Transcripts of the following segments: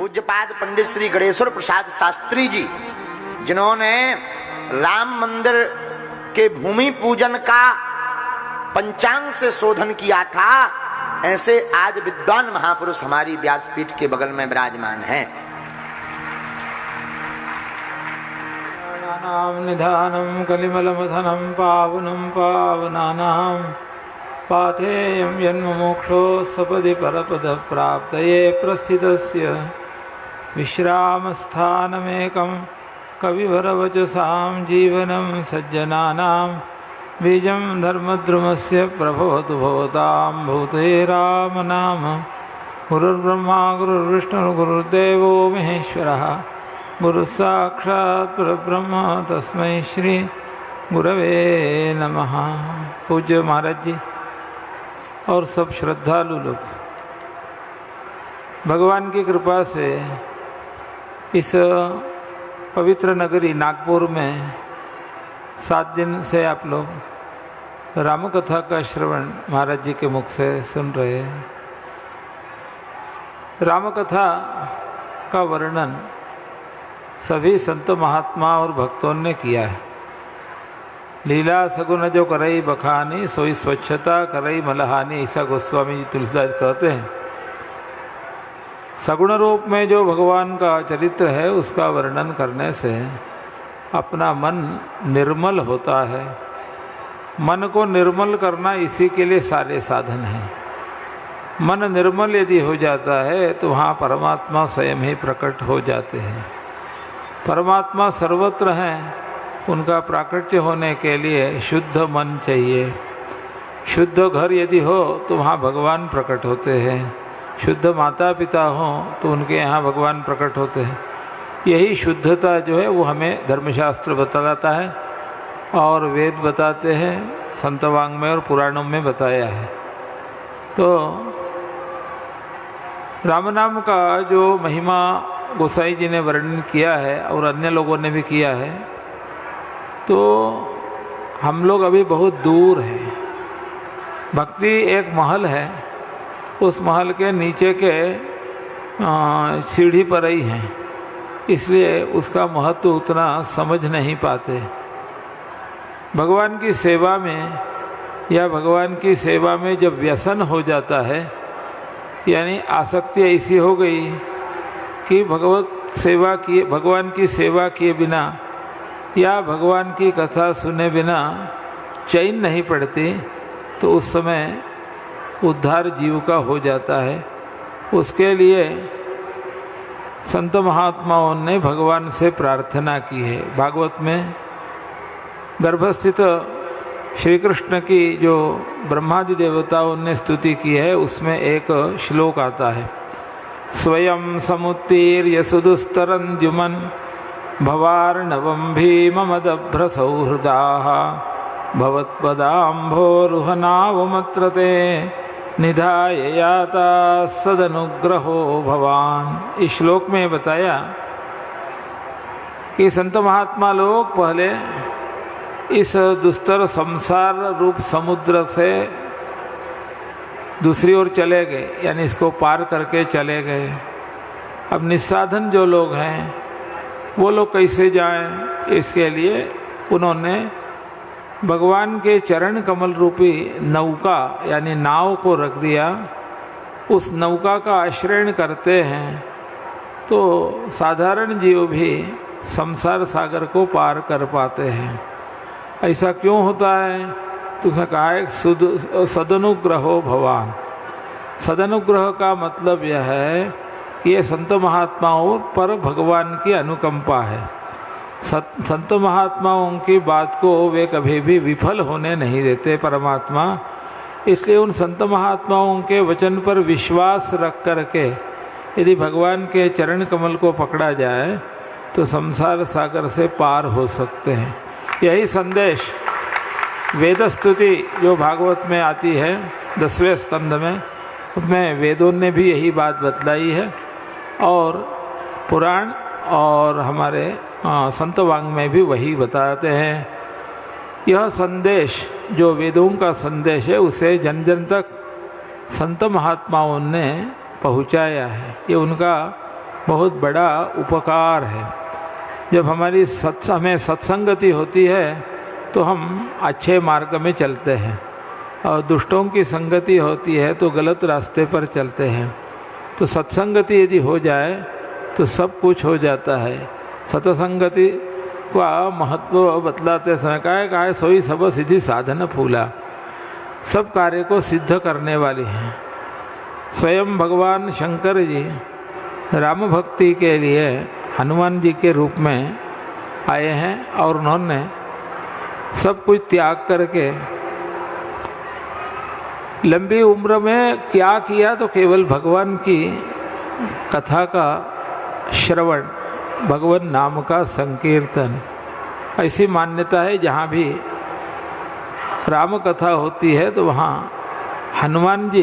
पूज्यपाद पंडित श्री गणेश्वर प्रसाद शास्त्री जी, जिन्होंने राम मंदिर के भूमि पूजन का पंचांग से शोधन किया था, ऐसे आज विद्वान महापुरुष हमारी व्यासपीठ के बगल में विराजमान हैं। निधानम कलिमलमथनं पावनं पावनानां पाथेयं जन्ममोक्षो सपदि परपद प्राप्तये प्रस्थितस्य विश्रामस्थानमेकं कविवरवचसां जीवनं सज्जनानां बीजं धर्मद्रुमस्य प्रभवतु भवतां भूते राम नाम। गुरुर्ब्रह्मा गुरुर्विष्णुः गुरुर्देवो महेश्वरः, गुरु साक्षात् परब्रह्म तस्मै श्री गुरवे नमः। पूज्य महाराज जी और सब श्रद्धालु लोग, भगवान की कृपा से इस पवित्र नगरी नागपुर में 7 दिन से आप लोग राम कथा का श्रवण महाराज जी के मुख से सुन रहे हैं। राम कथा का वर्णन सभी संत महात्मा और भक्तों ने किया है। लीला सगुन जो करई बखानी, सोई स्वच्छता करई मलहानी, ऐसा गोस्वामी जी तुलसीदास कहते हैं। सगुण रूप में जो भगवान का चरित्र है उसका वर्णन करने से अपना मन निर्मल होता है। मन को निर्मल करना, इसी के लिए सारे साधन हैं। मन निर्मल यदि हो जाता है तो वहाँ परमात्मा स्वयं ही प्रकट हो जाते हैं। परमात्मा सर्वत्र हैं, उनका प्राकट्य होने के लिए शुद्ध मन चाहिए। शुद्ध घर यदि हो तो वहाँ भगवान प्रकट होते हैं। शुद्ध माता पिता हों तो उनके यहाँ भगवान प्रकट होते हैं। यही शुद्धता जो है वो हमें धर्मशास्त्र बताता है और वेद बताते हैं, संतवांग में और पुराणों में बताया है। तो राम नाम का जो महिमा गोसाई जी ने वर्णन किया है और अन्य लोगों ने भी किया है, तो हम लोग अभी बहुत दूर हैं। भक्ति एक महल है, उस महल के नीचे के सीढ़ी पर ही हैं, इसलिए उसका महत्व उतना समझ नहीं पाते। भगवान की सेवा में या भगवान की सेवा में जब व्यसन हो जाता है, यानी आसक्ति ऐसी हो गई कि भगवान की सेवा किए बिना या भगवान की कथा सुने बिना चैन नहीं पड़ती, तो उस समय उद्धार जीव का हो जाता है। उसके लिए संत महात्माओं ने भगवान से प्रार्थना की है। भागवत में गर्भस्थित श्री कृष्ण की जो ब्रह्मादि देवताओं ने स्तुति की है, उसमें एक श्लोक आता है, स्वयं समुत्तीर्य सुदुस्तरन्द्युमन् भवार्णवं भीममदभ्रसौहृदाः भवत्पदाम्भोरुहनावमत्रते निधाय याता सदनुग्रहो भवान। इस श्लोक में बताया कि संत महात्मा लोग पहले इस दुस्तर संसार रूप समुद्र से दूसरी ओर चले गए, यानी इसको पार करके चले गए। अब निस्साधन जो लोग हैं वो लोग कैसे जाएं, इसके लिए उन्होंने भगवान के चरण कमल रूपी नौका यानी नाव को रख दिया। उस नौका का आश्रय करते हैं तो साधारण जीव भी संसार सागर को पार कर पाते हैं। ऐसा क्यों होता है? तो उसने कहा है सदनुग्रहो भवान। सदनुग्रह का मतलब यह है कि ये संत महात्माओं पर भगवान की अनुकंपा है। संत महात्माओं की बात को वे कभी भी विफल होने नहीं देते परमात्मा। इसलिए उन संत महात्माओं के वचन पर विश्वास रख करके यदि भगवान के चरण कमल को पकड़ा जाए तो संसार सागर से पार हो सकते हैं। यही संदेश वेद स्तुति जो भागवत में आती है 10वें स्कंद में, उसमें वेदों ने भी यही बात बतलाई है और पुराण और हमारे संतवांग में भी वही बताते हैं। यह संदेश जो वेदों का संदेश है उसे जन जन तक संत महात्माओं ने पहुँचाया है। ये उनका बहुत बड़ा उपकार है। जब हमारी हमें सत्संगति होती है तो हम अच्छे मार्ग में चलते हैं, और दुष्टों की संगति होती है तो गलत रास्ते पर चलते हैं। तो सत्संगति यदि हो जाए तो सब कुछ हो जाता है। सत्संगति का महत्व बतलाते समय कहा है सोई सब सिद्धि साधन फूला, सब कार्य को सिद्ध करने वाली हैं। स्वयं भगवान शंकर जी राम भक्ति के लिए हनुमान जी के रूप में आए हैं, और उन्होंने सब कुछ त्याग करके लंबी उम्र में क्या किया, तो केवल भगवान की कथा का श्रवण, भगवान नाम का संकीर्तन। ऐसी मान्यता है जहाँ भी राम कथा होती है तो वहाँ हनुमान जी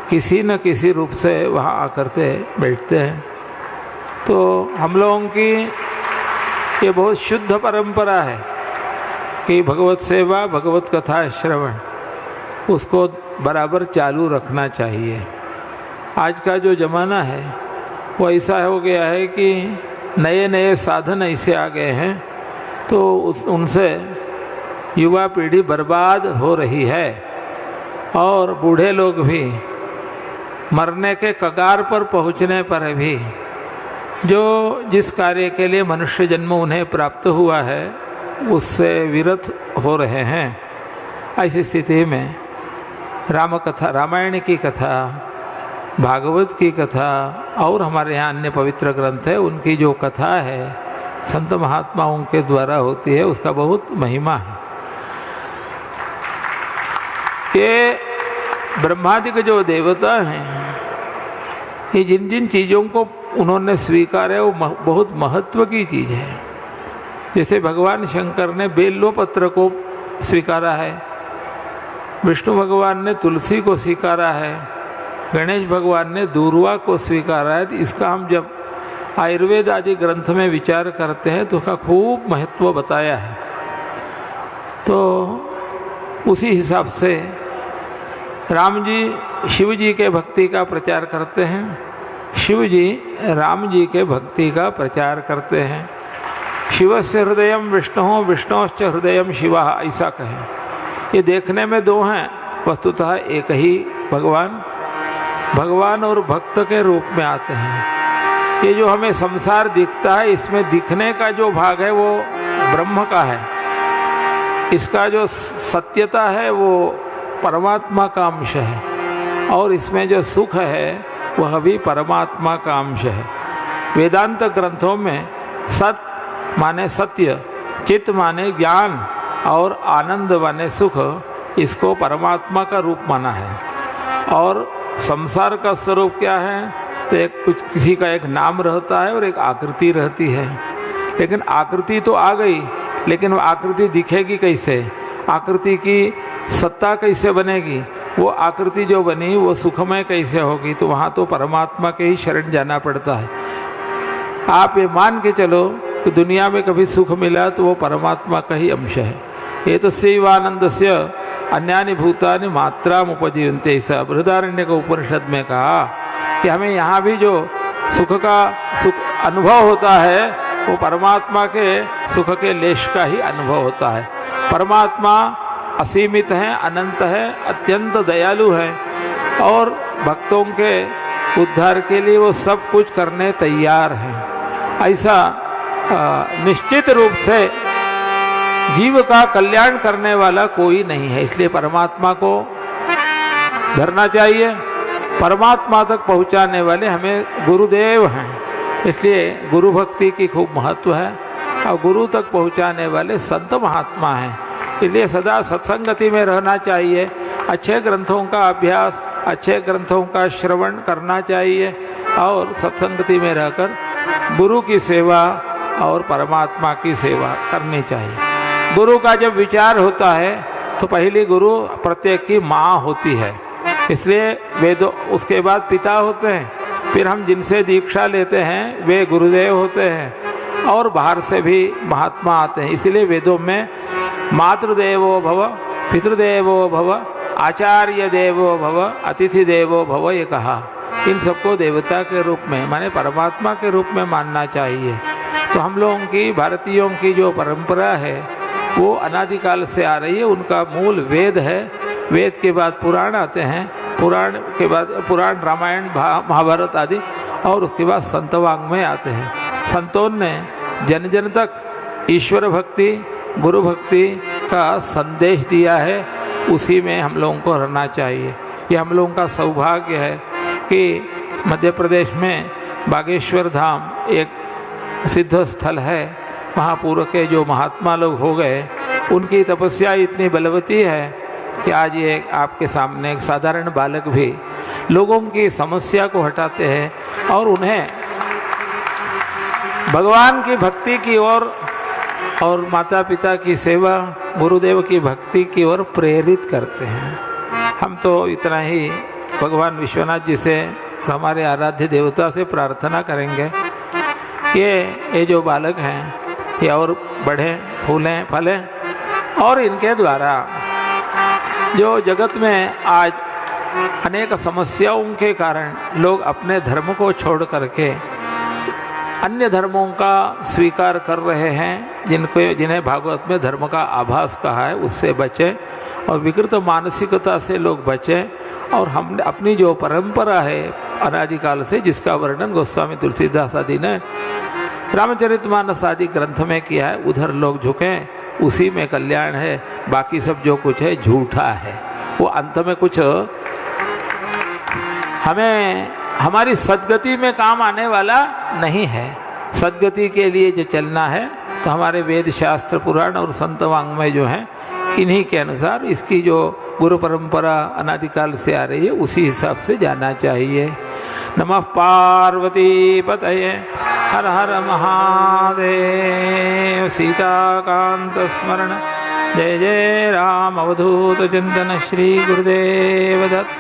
किसी न किसी रूप से वहाँ आकर के बैठते हैं। तो हम लोगों की ये बहुत शुद्ध परंपरा है कि भगवत सेवा, भगवत कथा श्रवण, उसको बराबर चालू रखना चाहिए। आज का जो ज़माना है वो ऐसा हो गया है कि नए नए साधन ऐसे आ गए हैं, तो उनसे युवा पीढ़ी बर्बाद हो रही है, और बूढ़े लोग भी मरने के कगार पर पहुंचने पर भी जो जिस कार्य के लिए मनुष्य जन्म उन्हें प्राप्त हुआ है उससे विरत हो रहे हैं। ऐसी स्थिति में राम कथा, रामायण की कथा, भागवत की कथा और हमारे यहाँ अन्य पवित्र ग्रंथ है, उनकी जो कथा है संत महात्माओं के द्वारा होती है, उसका बहुत महिमा है। ये ब्रह्मादि जो देवता हैं, ये जिन जिन चीज़ों को उन्होंने स्वीकार है वो बहुत महत्व की चीज़ है। जैसे भगवान शंकर ने बेल्व पत्र को स्वीकारा है, विष्णु भगवान ने तुलसी को स्वीकारा है, गणेश भगवान ने दूर्वा को स्वीकारा है। तो इसका हम जब आयुर्वेद आदि ग्रंथ में विचार करते हैं तो उसका खूब महत्व बताया है। तो उसी हिसाब से राम जी शिव जी के भक्ति का प्रचार करते हैं, शिव जी राम जी के भक्ति का प्रचार करते हैं। शिवस्य हृदयम विष्णु, विष्णुश्च हृदयम शिवा, ऐसा कहें। ये देखने में दो हैं, वस्तुतः एक ही भगवान और भक्त के रूप में आते हैं। ये जो हमें संसार दिखता है, इसमें दिखने का जो भाग है वो ब्रह्म का है, इसका जो सत्यता है वो परमात्मा का अंश है, और इसमें जो सुख है वह भी परमात्मा का अंश है। वेदांत ग्रंथों में सत माने सत्य, चित्त माने ज्ञान, और आनंद माने सुख, इसको परमात्मा का रूप माना है। और संसार का स्वरूप क्या है, तो किसी का एक नाम रहता है और एक आकृति रहती है। लेकिन आकृति तो आ गई, लेकिन वो आकृति दिखेगी कैसे, आकृति की सत्ता कैसे बनेगी, वो आकृति जो बनी वो सुखमय कैसे होगी, तो वहाँ तो परमात्मा के ही शरण जाना पड़ता है। आप ये मान के चलो कि दुनिया में कभी सुख मिला तो वो परमात्मा का ही अंश है। ये तो शिवानंदस्य अन्यानि भूतानि मात्राम उपजीवन्ते, ऐसा बृहदारण्यक उपनिषद में कहा कि हमें यहाँ भी जो सुख अनुभव होता है वो परमात्मा के सुख के लेश का ही अनुभव होता है। परमात्मा असीमित है, अनंत है, अत्यंत दयालु है, और भक्तों के उद्धार के लिए वो सब कुछ करने तैयार हैं। ऐसा निश्चित रूप से जीव का कल्याण करने वाला कोई नहीं है, इसलिए परमात्मा को धरना चाहिए। परमात्मा तक पहुंचाने वाले हमें गुरुदेव हैं, इसलिए गुरु भक्ति की खूब महत्व है, और गुरु तक पहुंचाने वाले संत महात्मा हैं, इसलिए सदा सत्संगति में रहना चाहिए। अच्छे ग्रंथों का अभ्यास, अच्छे ग्रंथों का श्रवण करना चाहिए, और सत्संगति में रहकर गुरु की सेवा और परमात्मा की सेवा करनी चाहिए। गुरु का जब विचार होता है तो पहली गुरु प्रत्येक की माँ होती है, इसलिए वेदों उसके बाद पिता होते हैं, फिर हम जिनसे दीक्षा लेते हैं वे गुरुदेव होते हैं, और बाहर से भी महात्मा आते हैं। इसलिए वेदों में मातृदेवो भव, पितृदेवो भव, आचार्य देवो भव, अतिथि देवो भव ये कहा। इन सबको देवता के रूप में माने परमात्मा के रूप में मानना चाहिए। तो हम लोगों की भारतीयों की जो परंपरा है वो अनादिकाल से आ रही है। उनका मूल वेद है, वेद के बाद पुराण आते हैं, पुराण के बाद पुराण रामायण महाभारत आदि, और उसके बाद संत वाङ्मय आते हैं। संतों ने जन जन तक ईश्वर भक्ति गुरु भक्ति का संदेश दिया है, उसी में हम लोगों को रहना चाहिए। ये हम लोगों का सौभाग्य है कि मध्य प्रदेश में बागेश्वर धाम एक सिद्ध स्थल है। वहाँ पूर्व के जो महात्मा लोग हो गए उनकी तपस्या इतनी बलवती है कि आज ये आपके सामने एक साधारण बालक भी लोगों की समस्या को हटाते हैं और उन्हें भगवान की भक्ति की ओर और माता पिता की सेवा गुरुदेव की भक्ति की ओर प्रेरित करते हैं। हम तो इतना ही भगवान विश्वनाथ जी से हमारे आराध्य देवता से प्रार्थना करेंगे कि ये जो बालक हैं ये और बढ़ें फूलें फलें, और इनके द्वारा जो जगत में आज अनेक समस्याओं के कारण लोग अपने धर्म को छोड़ करके अन्य धर्मों का स्वीकार कर रहे हैं, जिन्हें भागवत में धर्म का आभास कहा है, उससे बचें और विकृत मानसिकता से लोग बचें। और हमने अपनी जो परंपरा है अनादिकाल से, जिसका वर्णन गोस्वामी तुलसीदास आदि ने रामचरितमानस आदि ग्रंथ में किया है, उधर लोग झुकें, उसी में कल्याण है। बाकी सब जो कुछ है झूठा है, वो अंत में कुछ हमें हमारी सद्गति में काम आने वाला नहीं है। सद्गति के लिए जो चलना है तो हमारे वेद शास्त्र पुराण और संत वाङ्मय जो हैं, इन्हीं के अनुसार इसकी जो गुरु परंपरा अनादिकाल से आ रही है उसी हिसाब से जाना चाहिए। नमः पार्वती पतये हर हर महादेव। सीताकांत स्मरण जय जय राम अवधूत चिंतन श्री गुरुदेव दत्त।